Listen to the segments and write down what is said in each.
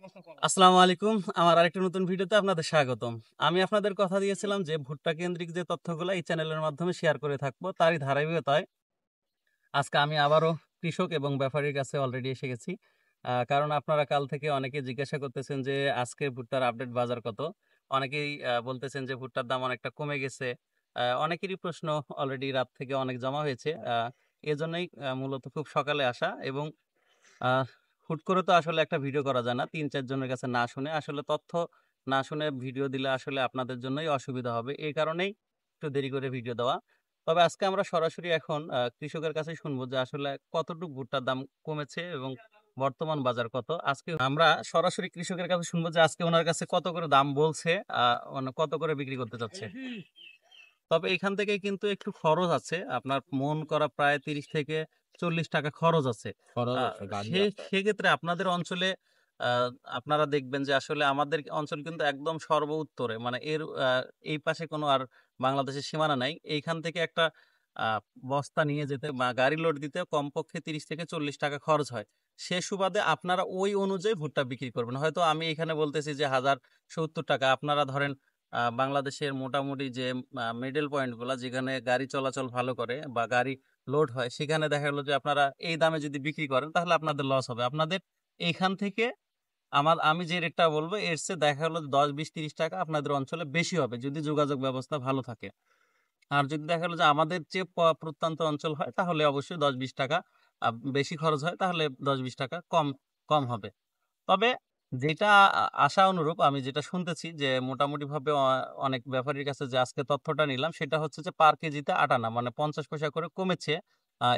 আসসালামু আলাইকুম। আমার আরেকটা নতুন ভিডিওতে আপনাদের স্বাগতম। আমি আপনাদের কথা দিয়েছিলাম যে ভুট্টা কেন্দ্রিক যে তথ্যগুলো এই চ্যানেলের মাধ্যমে শেয়ার করে থাকবো, তারই ধারাবাহিকতায় আজকে আমি আবারও কৃষক এবং ব্যাপারীর কাছে অলরেডি এসে গেছি। কারণ আপনারা কাল থেকে অনেকে জিজ্ঞাসা করতেছেন যে আজকে ভুট্টার আপডেট বাজার কত? অনেকেই বলতেছেন যে ভুট্টার দাম অনেকটা কমে গেছে। অনেকেরই প্রশ্ন অলরেডি রাত থেকে অনেক জমা হয়েছে। এজন্যই মূলত খুব সকালে আসা এবং আহ হুট করে তো আসলে একটা ভিডিও করা যায় না ৩-৪ জনের কাছে না শুনে। আসলে তথ্য না শুনে ভিডিও দিলে আসলে আপনাদের জন্যই অসুবিধা হবে। এই কারণেই একটু দেরি করে ভিডিও দেওয়া। তবে আজকে আমরা সরাসরি এখন কৃষকের কাছেই শুনবো যে আসলে কতটুক ভুট্টার দাম কমেছে এবং বর্তমান বাজার কত। আজকে আমরা সরাসরি কৃষকের কাছে শুনবো যে আজকে ওনার কাছে কত করে দাম বলছে, মানে কত করে বিক্রি করতে চাচ্ছে। তবে এখান থেকে কিন্তু একটু খরচ আছে। আপনার মন করা প্রায় ৩০ থেকে ৪০ টাকা খরচ আছে। খরচ আ আছে, গাড়ি সে আছে। সেক্ষেত্রে আপনাদের অঞ্চলে আ আপনারা দেখবেন যে আসলে আমাদের অঞ্চল কিন্তু একদম সর্ব উত্তরে। মানে এর এই পাশে কোনো আর বাংলাদেশের সীমানা নাই। এইখান থেকে একটা আ বস্তা নিয়ে যেতে বা গাড়ি লোড দিতে কমপক্ষে ৩০ থেকে ৪০ টাকা খরচ হয়। সে সুবাদে আপনারা ওই অনুযায়ী ভুট্টা বিক্রি করবেন। হয়তো আমি এখানে বলতেছি যে ৳১,০৭০, আপনারা ধরেন বাংলাদেশের মোটামুটি যে মিডল পয়েন্ট গুলা যেখানে গাড়ি চলাচল ভালো করে বা গাড়ি লোড হয়, সেখানে দেখা গেল যে আপনারা এই দামে যদি বিক্রি করেন তাহলে আপনাদের লস হবে। আপনাদের এইখান থেকে আমি যে রেটটা বলবো এর চেয়ে দেখা গেল ১০, ২০, ৩০ টাকা আপনাদের অঞ্চলে বেশি হবে যদি যোগাযোগ ব্যবস্থা ভালো থাকে। আর যদি দেখা গেল যে আমাদের চেয়ে প্রত্যন্ত অঞ্চল হয় তাহলে অবশ্যই ১০-২০ টাকা বেশি খরচ হয়, তাহলে ১০-২০ টাকা কম কম হবে। তবে যেটা আশা অনুরূপ আমি যেটা শুনতেছি যে মোটামুটিভাবে অনেক ব্যাপারীর কাছে যে আজকে তথ্যটা নিলাম সেটা হচ্ছে যে পার কেজিতে আটা না, মানে ৫০ পয়সা করে কমেছে।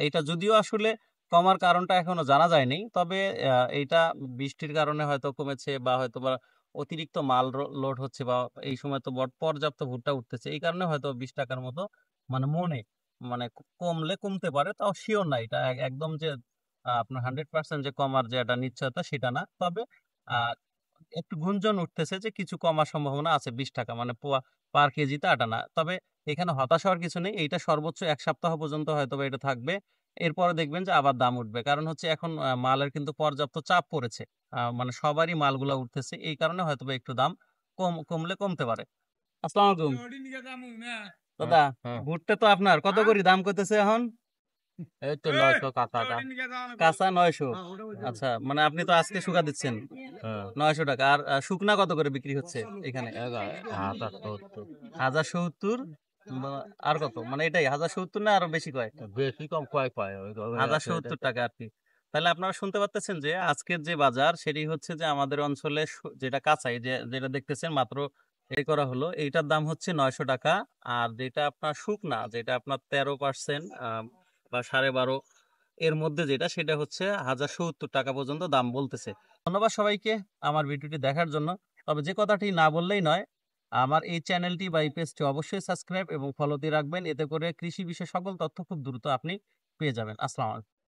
এটা যদিও আসলে কমার কারণটা এখনো জানা যায়নি। তবে এইটা বৃষ্টির কারণে হয়তো কমেছে বা হয়তোবা অতিরিক্ত মাল লোড হচ্ছে বা এই সময় তো পর্যাপ্ত ভুট্টা উঠতেছে। এই কারণে হয়তো ৳২০ র মতো মানে মানে কমলে কমতে পারে। তাও সিওর না এটা একদম যে আপনার 100% যে কমার যে একটা নিশ্চয়তা সেটা না। তবে আ একটু গুঞ্জন উঠতেছে যে কিছু কমার সম্ভাবনা আছে ৳২০, মানে পার কেজিতে আটা না। তবে এখানে হতাশ হওয়ার কিছু নেই। এইটা সর্বোচ্চ ১ সপ্তাহ পর্যন্ত হয়তোবা এটা থাকবে। এরপরে দেখবেন যে আবার দাম উঠবে। কারণ হচ্ছে এখন মালের কিন্তু পর্যাপ্ত চাপ পড়েছে। মানে সবারই মালগুলা উঠতেছে। এই কারণে হয়তোবা একটু দাম কমলে কমতে পারে। আসসালামু আলাইকুম। হ্যাঁ, দাদা, হ্যাঁ। ভুট্টা তো আপনার কত করে দাম কইতেছে এখন? এই তো ৯০০ কাঁচা দাম। কাঁচা ৯০০। আচ্ছা, মানে আপনি তো আজকে শুকা দিচ্ছেন হ্যাঁ, ৳৯০০। আর শুকনা কত করে বিক্রি হচ্ছে এখানে? ১,০৭০। ১,০৭০ বা আর কত? মানে এটাই ১,০৭০ না আরো বেশি কয়? বেশি কম কয় পায় ওই আছে ৳১,০৭০ আরকি। তাহলে আপনারা শুনতে পারতেছেন যে আজকের যে বাজার সেটি হচ্ছে যে আমাদের অঞ্চলে যেটা কাঁচাই যেটা দেখতেছেন মাত্র করা হলো, এইটার দাম হচ্ছে ৳৯০০। আর যেটা আপনার শুকনা, যেটা আপনার ১৩% বা ১২.৫ এর মধ্যে যেটা সেটা হচ্ছে ৳১,০৭০ পর্যন্ত দাম বলতেছে। ধন্যবাদ সবাইকে আমার ভিডিওটি দেখার জন্য। তবে যে কথাটি না বললেই নয়, আমার এই চ্যানেলটি বা এই পেজটি অবশ্যই সাবস্ক্রাইব এবং ফলো দিয়ে রাখবেন। এতে করে কৃষি বিষয়ে সকল তথ্য খুব দ্রুত আপনি পেয়ে যাবেন। আসসালামু আলাইকুম।